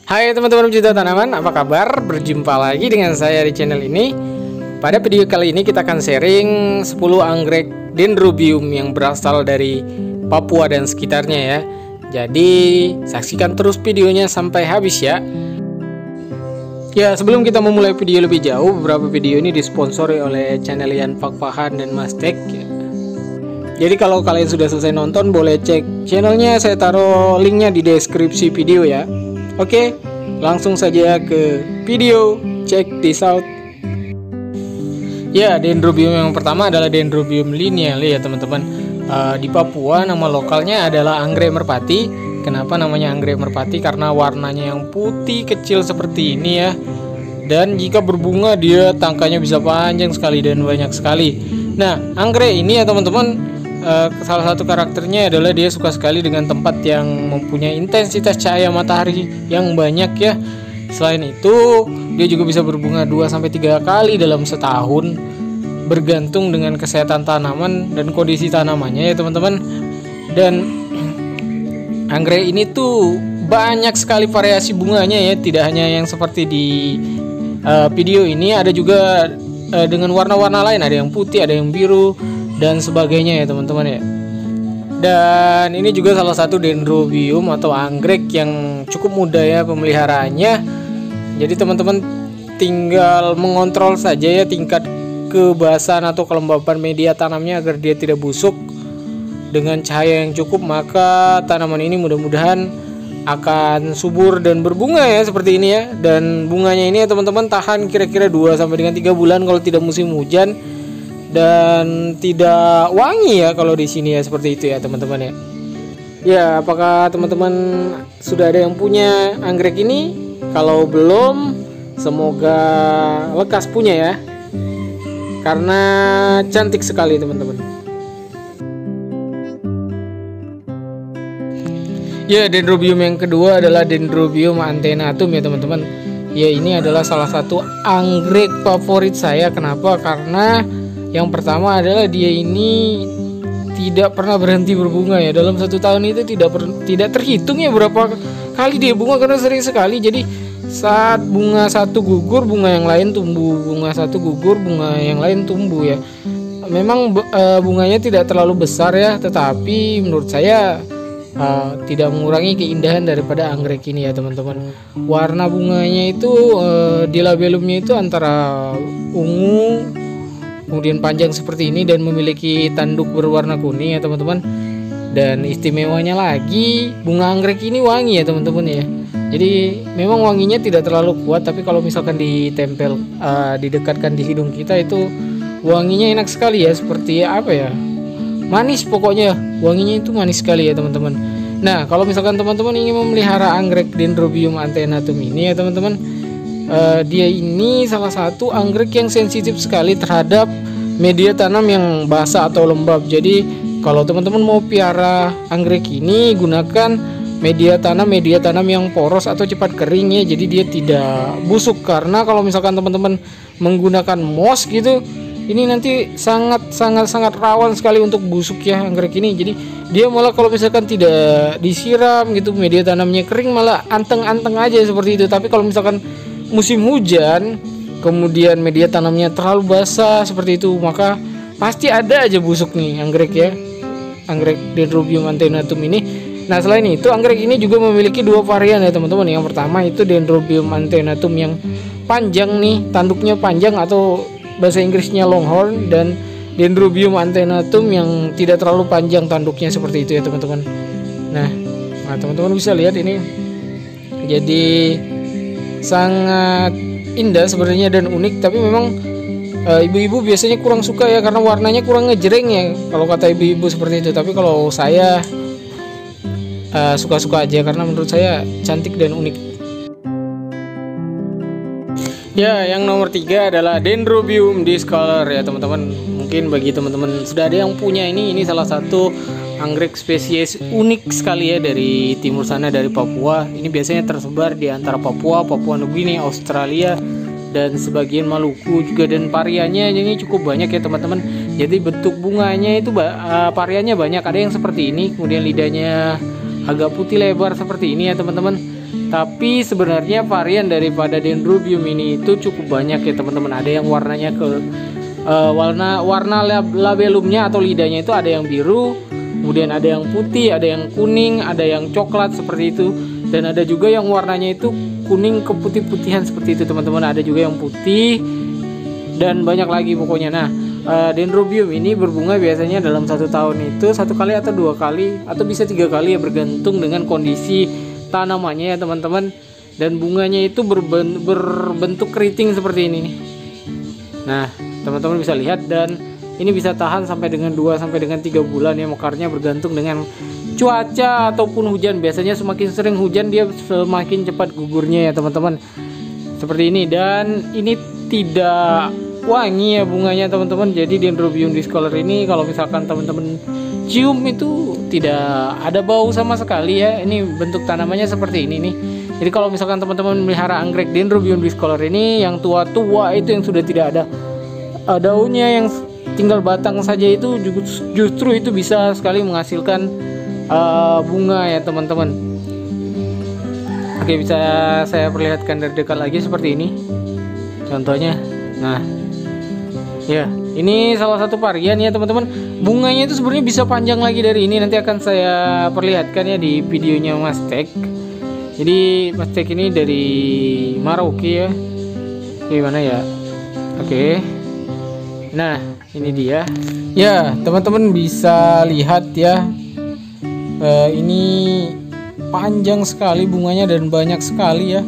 Hai teman-teman pecinta tanaman, apa kabar? Berjumpa lagi dengan saya di channel ini. Pada video kali ini kita akan sharing 10 anggrek dendrobium yang berasal dari Papua dan sekitarnya ya. Jadi saksikan terus videonya sampai habis ya. Ya, sebelum kita memulai video lebih jauh, beberapa video ini disponsori oleh channel Yan Fakfahan dan Mas Tek. Jadi kalau kalian sudah selesai nonton, boleh cek channelnya, saya taruh linknya di deskripsi video ya. Oke, langsung saja ke video, check this out. Ya, dendrobium yang pertama adalah dendrobium lineale ya teman-teman. Di Papua nama lokalnya adalah anggrek merpati. Kenapa namanya anggrek merpati? Karena warnanya yang putih kecil seperti ini ya. Dan jika berbunga dia tangkanya bisa panjang sekali dan banyak sekali. Nah, anggrek ini ya teman-teman, salah satu karakternya adalah dia suka sekali dengan tempat yang mempunyai intensitas cahaya matahari yang banyak ya. Selain itu, dia juga bisa berbunga 2-3 kali dalam setahun, bergantung dengan kesehatan tanaman dan kondisi tanamannya ya teman-teman. Dan anggrek ini tuh banyak sekali variasi bunganya ya, tidak hanya yang seperti di video ini, ada juga dengan warna-warna lain, ada yang putih, ada yang biru dan sebagainya ya teman-teman ya. Dan ini juga salah satu dendrobium atau anggrek yang cukup mudah ya pemeliharaannya. Jadi teman-teman tinggal mengontrol saja ya tingkat kebasahan atau kelembapan media tanamnya agar dia tidak busuk. Dengan cahaya yang cukup maka tanaman ini mudah-mudahan akan subur dan berbunga ya seperti ini ya. Dan bunganya ini ya teman-teman tahan kira-kira 2-3 bulan kalau tidak musim hujan. Dan tidak wangi ya kalau di sini ya, seperti itu ya teman-teman ya. Ya, apakah teman-teman sudah ada yang punya anggrek ini? Kalau belum, semoga lekas punya ya, karena cantik sekali teman-teman. Ya, dendrobium yang kedua adalah dendrobium antenatum ya teman-teman. Ya, ini adalah salah satu anggrek favorit saya. Kenapa? Karena yang pertama adalah dia ini tidak pernah berhenti berbunga ya. Dalam 1 tahun itu tidak terhitung ya berapa kali dia bunga, karena sering sekali. Jadi saat bunga satu gugur, bunga yang lain tumbuh, bunga satu gugur, bunga yang lain tumbuh ya. Memang bunganya tidak terlalu besar ya, tetapi menurut saya tidak mengurangi keindahan daripada anggrek ini ya teman-teman. Warna bunganya itu di labellumnya itu antara ungu kemudian panjang seperti ini dan memiliki tanduk berwarna kuning ya teman-teman. Dan istimewanya lagi, bunga anggrek ini wangi ya teman-teman ya. Jadi memang wanginya tidak terlalu kuat, tapi kalau misalkan ditempel didekatkan di hidung kita itu wanginya enak sekali ya, seperti apa ya, manis pokoknya, wanginya itu manis sekali ya teman-teman. Nah, kalau misalkan teman-teman ingin memelihara anggrek dendrobium antenatum ini ya teman-teman, dia ini salah satu anggrek yang sensitif sekali terhadap media tanam yang basah atau lembab. Jadi kalau teman-teman mau piara anggrek ini, gunakan media tanam yang poros atau cepat kering ya. Jadi dia tidak busuk, karena kalau misalkan teman-teman menggunakan moss gitu, ini nanti sangat rawan sekali untuk busuk ya anggrek ini. Jadi dia malah kalau misalkan tidak disiram gitu, media tanamnya kering, malah anteng-anteng aja seperti itu. Tapi kalau misalkan musim hujan kemudian media tanamnya terlalu basah seperti itu, maka pasti ada aja busuk nih anggrek ya, anggrek dendrobium antenatum ini. Nah, selain itu anggrek ini juga memiliki 2 varian ya teman-teman. Yang pertama itu dendrobium antenatum yang panjang nih, tanduknya panjang atau bahasa Inggrisnya longhorn, dan dendrobium antenatum yang tidak terlalu panjang tanduknya seperti itu ya teman-teman. Nah teman-teman bisa lihat ini jadi sangat indah sebenarnya dan unik, tapi memang ibu-ibu biasanya kurang suka ya karena warnanya kurang ngejreng ya kalau kata ibu-ibu seperti itu. Tapi kalau saya suka-suka aja karena menurut saya cantik dan unik. Ya, yang nomor 3 adalah dendrobium discolor ya teman-teman. Mungkin bagi teman-teman sudah ada yang punya ini salah satu anggrek spesies unik sekali ya dari timur sana, dari Papua. Ini biasanya tersebar di antara Papua, Papua Nugini, Australia, dan sebagian Maluku juga. Dan variannya ini cukup banyak ya teman-teman. Jadi bentuk bunganya itu variannya banyak. Ada yang seperti ini, kemudian lidahnya agak putih lebar seperti ini ya teman-teman. Tapi sebenarnya varian daripada Dendrobium ini itu cukup banyak ya teman-teman. Ada yang warnanya warna labellumnya atau lidahnya itu ada yang biru, kemudian ada yang putih, ada yang kuning, ada yang coklat seperti itu, dan ada juga yang warnanya itu kuning keputih-putihan seperti itu teman-teman. Ada juga yang putih dan banyak lagi pokoknya. Nah, Dendrobium ini berbunga biasanya dalam 1 tahun itu 1 kali atau 2 kali atau bisa 3 kali ya, bergantung dengan kondisi tanamannya ya teman-teman. Dan bunganya itu berbentuk keriting seperti ini nih. Nah, teman-teman bisa lihat, dan ini bisa tahan sampai dengan 2 sampai dengan 3 bulan ya, mekarnya bergantung dengan cuaca ataupun hujan. Biasanya semakin sering hujan dia semakin cepat gugurnya ya teman-teman. Seperti ini, dan ini tidak wangi ya bunganya teman-teman. Jadi Dendrobium discolor ini kalau misalkan teman-teman cium itu tidak ada bau sama sekali ya. Ini bentuk tanamannya seperti ini nih. Jadi kalau misalkan teman-teman melihara anggrek Dendrobium discolor ini yang tua-tua itu, yang sudah tidak ada daunnya, yang tinggal batang saja, itu justru itu bisa sekali menghasilkan bunga ya teman-teman. Oke, bisa saya perlihatkan dari dekat lagi seperti ini contohnya. Nah ya, ini salah satu varian ya teman-teman. Bunganya itu sebenarnya bisa panjang lagi dari ini, nanti akan saya perlihatkan ya di videonya Mas Tek. Jadi Mas Tek ini dari Maroke ya. Gimana ya? Oke. Nah, ini dia. Ya, teman-teman bisa lihat ya. Ini panjang sekali bunganya dan banyak sekali ya.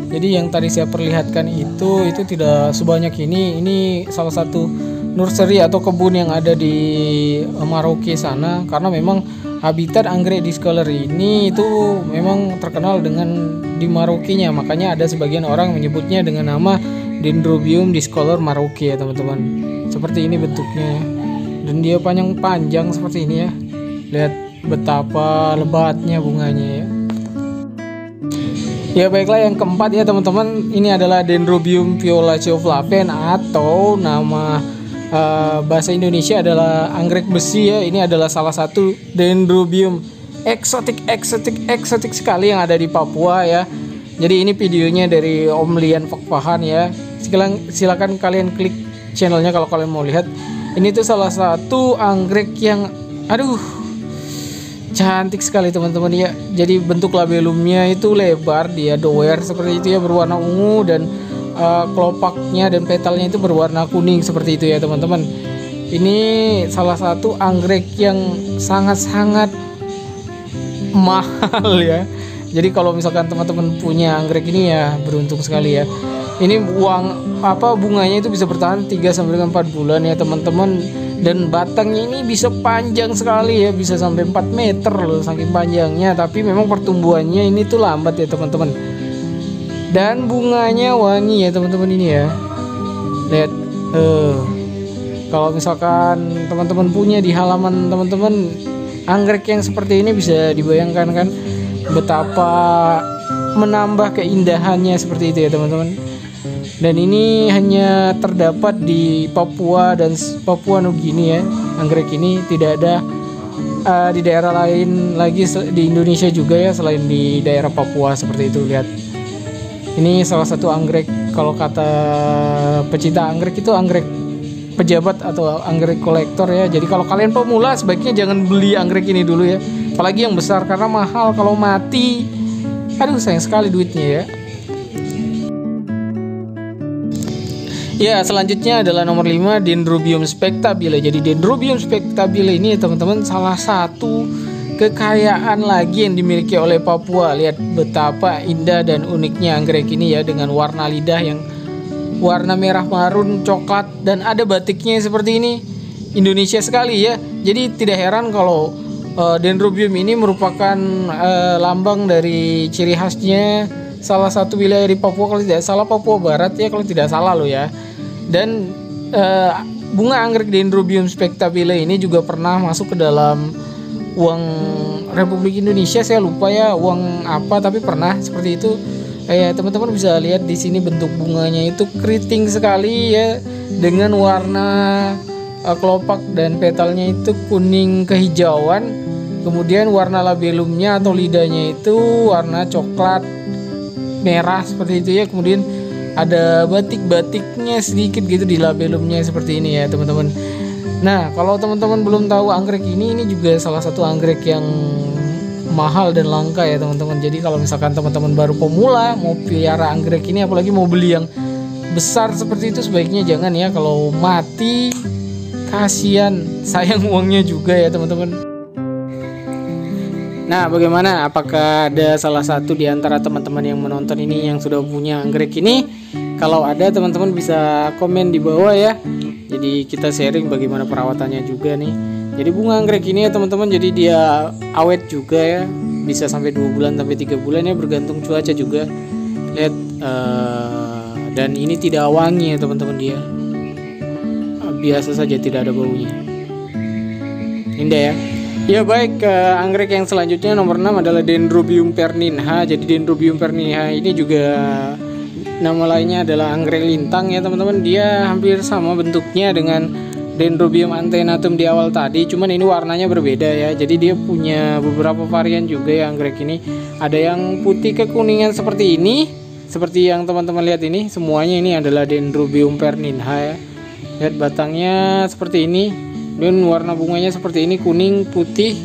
Jadi yang tadi saya perlihatkan itu tidak sebanyak ini. Ini salah satu nursery atau kebun yang ada di Maroke sana, karena memang habitat anggrek discolor ini itu memang terkenal dengan di Maroke-nya. Makanya ada sebagian orang menyebutnya dengan nama Dendrobium discolor Maroke ya teman-teman. Seperti ini bentuknya, dan dia panjang seperti ini ya. Lihat betapa lebatnya bunganya ya. Ya baiklah, yang keempat ya teman-teman, ini adalah Dendrobium violaceo flaven, atau nama bahasa Indonesia adalah anggrek besi ya. Ini adalah salah satu Dendrobium eksotik sekali yang ada di Papua ya. Jadi ini videonya dari Om Lian Fakfahan ya. Silakan kalian klik channelnya kalau kalian mau lihat. Ini tuh salah satu anggrek yang cantik sekali teman-teman ya. Jadi bentuk labellumnya itu lebar, dia doer seperti itu ya, berwarna ungu, dan kelopaknya dan petalnya itu berwarna kuning seperti itu ya teman-teman. Ini salah satu anggrek yang sangat-sangat mahal ya. Jadi kalau misalkan teman-teman punya anggrek ini ya beruntung sekali ya. Ini bunganya itu bisa bertahan 3 sampai dengan 4 bulan ya teman-teman. Dan batangnya ini bisa panjang sekali ya, bisa sampai 4 meter loh saking panjangnya. Tapi memang pertumbuhannya ini tuh lambat ya teman-teman. Dan bunganya wangi ya teman-teman ini ya. Lihat, kalau misalkan teman-teman punya di halaman teman-teman anggrek yang seperti ini, bisa dibayangkan kan betapa menambah keindahannya seperti itu ya teman-teman. Dan ini hanya terdapat di Papua dan Papua Nugini ya. Anggrek ini tidak ada di daerah lain lagi di Indonesia juga ya, selain di daerah Papua seperti itu. Lihat, ini salah satu anggrek, kalau kata pecinta anggrek itu anggrek pejabat atau anggrek kolektor ya. Jadi kalau kalian pemula sebaiknya jangan beli anggrek ini dulu ya, apalagi yang besar, karena mahal. Kalau mati, sayang sekali duitnya ya. Ya, selanjutnya adalah nomor 5, Dendrobium spectabile. Jadi Dendrobium spectabile ini teman-teman salah satu kekayaan lagi yang dimiliki oleh Papua. Lihat betapa indah dan uniknya anggrek ini ya, dengan warna lidah yang warna merah marun coklat, dan ada batiknya seperti ini. Indonesia sekali ya. Jadi tidak heran kalau Dendrobium ini merupakan lambang dari ciri khasnya salah satu wilayah di Papua, kalau tidak salah Papua Barat ya, kalau tidak salah loh ya. Dan bunga anggrek Dendrobium spectabile ini juga pernah masuk ke dalam uang Republik Indonesia. Saya lupa ya uang apa, tapi pernah seperti itu. Teman-teman bisa lihat di sini bentuk bunganya itu keriting sekali ya, dengan warna kelopak dan petalnya itu kuning kehijauan. Kemudian warna labellumnya atau lidahnya itu warna coklat merah seperti itu ya. Kemudian ada batik-batiknya sedikit gitu di labellumnya seperti ini ya teman-teman. Nah, kalau teman-teman belum tahu anggrek ini juga salah satu anggrek yang mahal dan langka ya teman-teman. Jadi kalau misalkan teman-teman baru pemula mau pelihara anggrek ini, apalagi mau beli yang besar seperti itu, sebaiknya jangan ya. Kalau mati kasihan, sayang uangnya juga ya teman-teman. Nah, bagaimana? Apakah ada salah satu di antara teman-teman yang menonton ini yang sudah punya anggrek ini? Kalau ada, teman-teman bisa komen di bawah ya. Jadi kita sharing bagaimana perawatannya juga nih. Jadi bunga anggrek ini ya teman-teman, jadi dia awet juga ya. Bisa sampai 2 bulan sampai 3 bulan ya, bergantung cuaca juga. Lihat, dan ini tidak wangi ya teman-teman, dia biasa saja, tidak ada baunya. Indah ya. Ya baik, anggrek yang selanjutnya nomor 6 adalah Dendrobium perninha. Jadi Dendrobium perninha ini juga nama lainnya adalah anggrek lintang ya teman-teman. Dia hampir sama bentuknya dengan Dendrobium antenatum di awal tadi, cuman ini warnanya berbeda ya. Jadi dia punya beberapa varian juga ya anggrek ini. Ada yang putih kekuningan seperti ini, seperti yang teman-teman lihat ini. Semuanya ini adalah Dendrobium perninha ya. Lihat batangnya seperti ini. Dan warna bunganya seperti ini, kuning putih.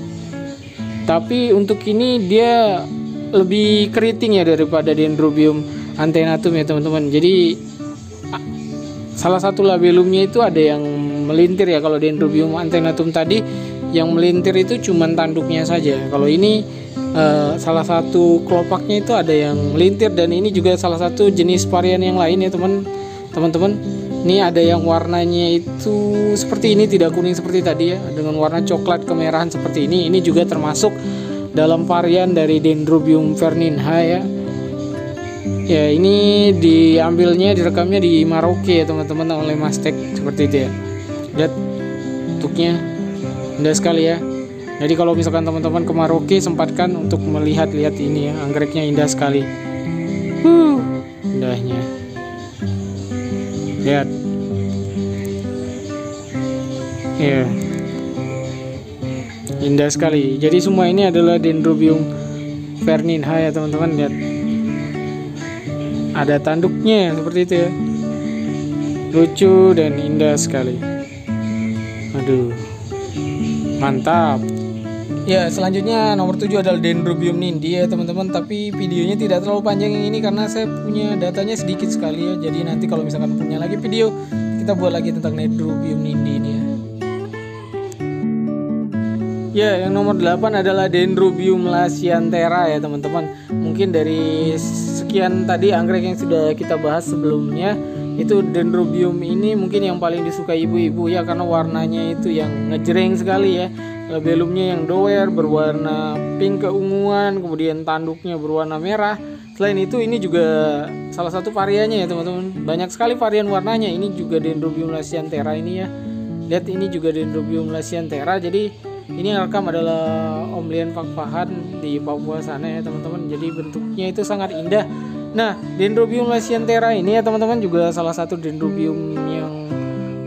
Tapi untuk ini dia lebih keriting ya daripada Dendrobium antenatum ya teman-teman. Jadi salah satu labellumnya itu ada yang melintir ya. Kalau Dendrobium antenatum tadi yang melintir itu cuman tanduknya saja. Kalau ini salah satu kelopaknya itu ada yang melintir, dan ini juga salah satu jenis varian yang lain ya teman-teman. Ini ada yang warnanya itu seperti ini, tidak kuning seperti tadi ya, dengan warna coklat kemerahan seperti ini. Ini juga termasuk dalam varian dari Dendrobium perninha ya. Ya, ini direkamnya di Maroke ya teman-teman, oleh Mas Tek seperti itu ya. Lihat bentuknya indah sekali ya. Jadi kalau misalkan teman-teman ke Maroke, sempatkan untuk melihat-lihat ini ya, anggreknya indah sekali. Indahnya. Lihat. Ya. Indah sekali. Jadi semua ini adalah Dendrobium perninha ya teman-teman. Lihat. Ada tanduknya seperti itu ya. Lucu dan indah sekali. Aduh. Mantap. Ya, selanjutnya nomor 7 adalah Dendrobium nindi ya teman-teman. Tapi videonya tidak terlalu panjang yang ini karena saya punya datanya sedikit sekali ya. Jadi nanti kalau misalkan punya lagi video, kita buat lagi tentang Dendrobium nindi ini ya. Ya, yang nomor 8 adalah Dendrobium lasianthera ya teman-teman. Mungkin dari sekian tadi anggrek yang sudah kita bahas sebelumnya, itu Dendrobium ini mungkin yang paling disukai ibu-ibu ya, karena warnanya itu yang ngejreng sekali ya. Labellumnya yang doer berwarna pink keunguan, kemudian tanduknya berwarna merah. Selain itu ini juga salah satu variannya ya teman-teman. Banyak sekali varian warnanya. Ini juga Dendrobium lasianthera ini ya. Lihat, ini juga Dendrobium lasianthera. Jadi ini yang rekam adalah Om Lian Fakfahan di Papua sana ya teman-teman. Jadi bentuknya itu sangat indah. Nah, Dendrobium lasianthera ini ya teman-teman juga salah satu Dendrobium yang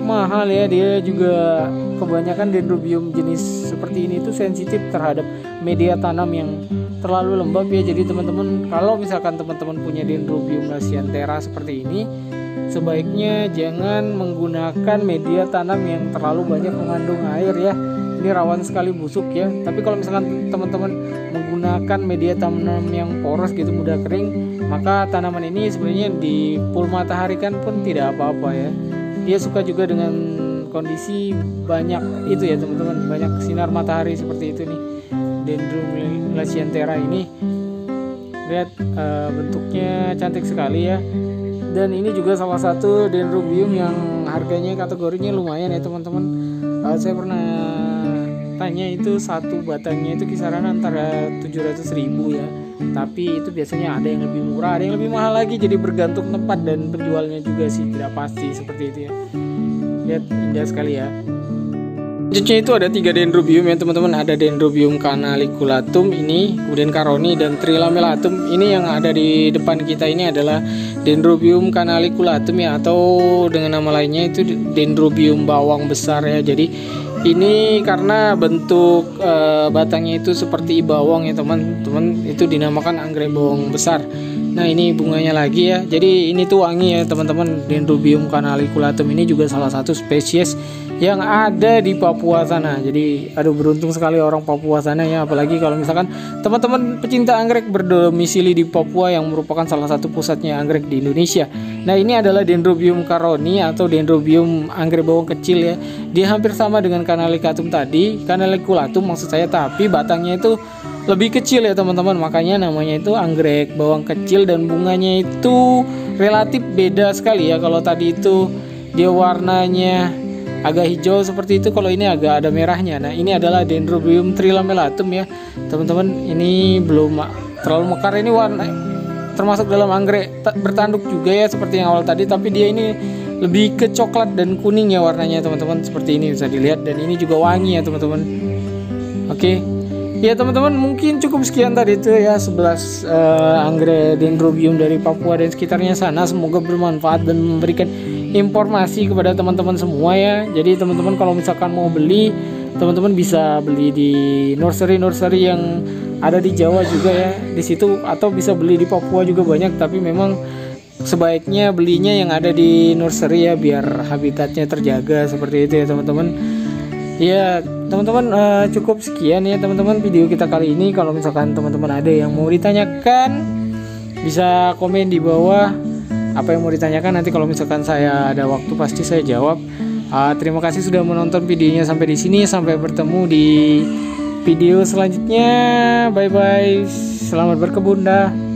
mahal ya. Dia juga kebanyakan Dendrobium jenis seperti ini itu sensitif terhadap media tanam yang terlalu lembab ya. Jadi teman-teman, kalau misalkan teman-teman punya Dendrobium lasianthera seperti ini, sebaiknya jangan menggunakan media tanam yang terlalu banyak mengandung air ya. Ini rawan sekali busuk ya. Tapi kalau misalkan teman-teman menggunakan media tanam yang poros gitu, mudah kering, maka tanaman ini sebenarnya di full matahari kan pun tidak apa-apa ya. Dia suka juga dengan kondisi banyak itu ya teman-teman, banyak sinar matahari seperti itu nih Dendrobium lasianthera ini. Lihat, bentuknya cantik sekali ya. Dan ini juga salah satu Dendrobium yang harganya kategorinya lumayan ya teman-teman. Saya pernah tanya itu satu batangnya itu kisaran antara 700.000 ya. Tapi itu biasanya ada yang lebih murah, ada yang lebih mahal lagi. Jadi bergantung tempat dan penjualnya juga sih, tidak pasti seperti itu ya. Lihat, indah sekali ya. Selanjutnya itu ada 3 Dendrobium ya teman-teman. Ada Dendrobium canaliculatum ini, kemudian Caroni dan Trilamelatum. Ini yang ada di depan kita ini adalah Dendrobium canaliculatum ya, atau dengan nama lainnya itu Dendrobium bawang besar ya. Jadi ini karena bentuk batangnya itu seperti bawang ya teman-teman, itu dinamakan anggrek bawang besar. Nah ini bunganya lagi ya. Jadi ini tuh wangi ya teman-teman. Dendrobium canaliculatum ini juga salah satu spesies yang ada di Papua sana. Jadi aduh beruntung sekali orang Papua sana ya. Apalagi kalau misalkan teman-teman pecinta anggrek berdomisili di Papua yang merupakan salah satu pusatnya anggrek di Indonesia. Nah ini adalah Dendrobium caroni atau Dendrobium anggrek bawang kecil ya. Dia hampir sama dengan canaliculatum tadi, canaliculatum maksud saya, tapi batangnya itu lebih kecil ya teman-teman, makanya namanya itu anggrek bawang kecil dan bunganya itu relatif beda sekali ya. Kalau tadi itu dia warnanya agak hijau seperti itu, kalau ini agak ada merahnya. Nah ini adalah Dendrobium trilamelatum ya teman-teman. Ini belum terlalu mekar, ini warna termasuk dalam anggrek bertanduk juga ya seperti yang awal tadi, tapi dia ini lebih ke coklat dan kuning ya warnanya teman-teman, seperti ini bisa dilihat. Dan ini juga wangi ya teman-teman. Oke. Ya teman-teman, mungkin cukup sekian tadi itu ya 11 anggrek Dendrobium dari Papua dan sekitarnya sana. Semoga bermanfaat dan memberikan informasi kepada teman-teman semua ya. Jadi teman-teman kalau misalkan mau beli, teman-teman bisa beli di nursery yang ada di Jawa juga ya di situ, atau bisa beli di Papua juga banyak, tapi memang sebaiknya belinya yang ada di nursery ya biar habitatnya terjaga seperti itu ya teman-teman. Ya teman-teman, cukup sekian ya teman-teman video kita kali ini. Kalau misalkan teman-teman ada yang mau ditanyakan, bisa komen di bawah apa yang mau ditanyakan. Nanti kalau misalkan saya ada waktu pasti saya jawab. Terima kasih sudah menonton videonya sampai di sini. Sampai bertemu di video selanjutnya. Bye bye. Selamat berkebun dah.